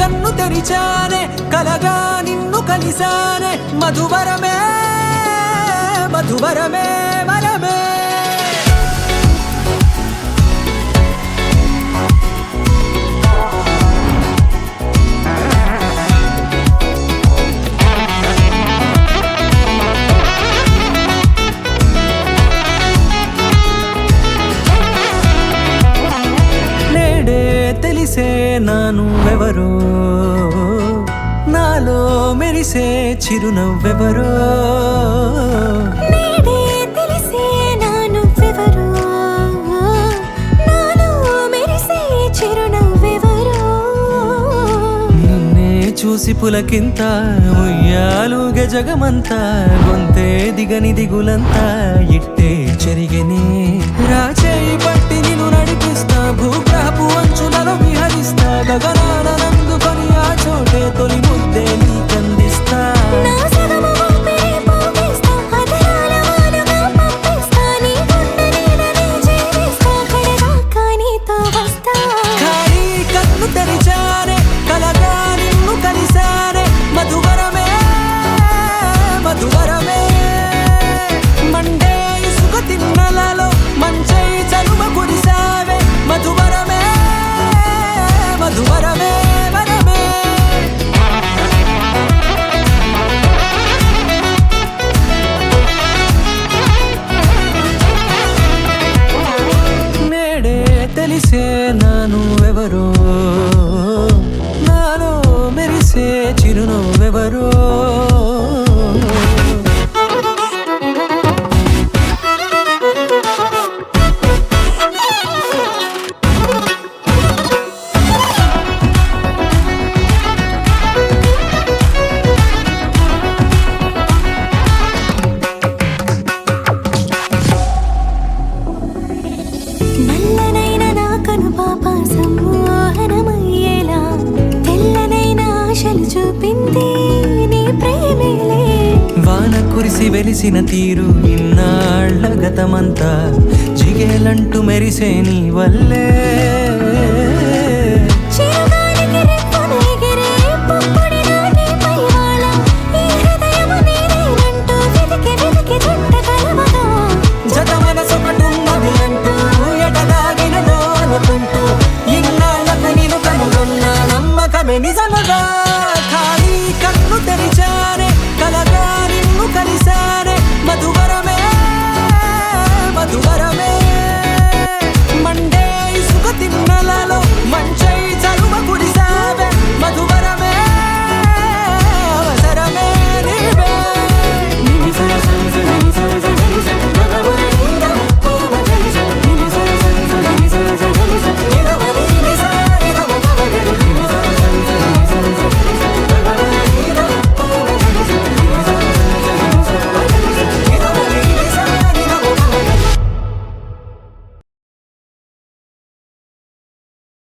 కన్ను తెరిచానే కలగా నిన్ను కలిసానే మధువరమే మధువరమే వరమే తెలిసే నానువెవరో నాలో మెరిసే చిరునవ్వెవరో నేడే తెలిసే నానువెవరో నాలో మెరిసే చిరునవ్వెవరో నిన్నే చూసి పులకింత ఉయ్యాలుగే జగమంతా గొంతే దిగని దిగులంతా ఇట్టే చెరిగెనే రాచేయి పట్టి నిన్ను నడిపిస్తా భూగ్రహపు అంచులలో విహరిస్తా గగనాన నందుకొని ఆ చోటే తొలి ముద్దే నీకందిస్తా నా సగము ఊపిరి పోగిస్తా అదరాల వానగా పంపిస్తా నీ గుండె నీడనే చేరిస్తా కడదాకా నీతో వస్తా ఖాళీ కన్ను తెరిచానే కలగా నిన్ను కలిసానే మధువరమే మధువరమే మండే ఇసుక తిన్నలలో మంచై చలువ కురిసావే మధువరమే మధువరమే వరమే నేడే తెలిసే నానువెవరో నాలో మెరిసే చిరునవ్వెవరో నల్లనైన నా కనుపాప సమ్మోహనమయ్యేలా తెల్లనైన ఆశలు చూపింది నీ ప్రేమేలే వాన కురిసి వెలిసిన తీరు ఇన్నాళ్ల గతమంతా జిగేలంటూ మెరిసే నీ వల్లే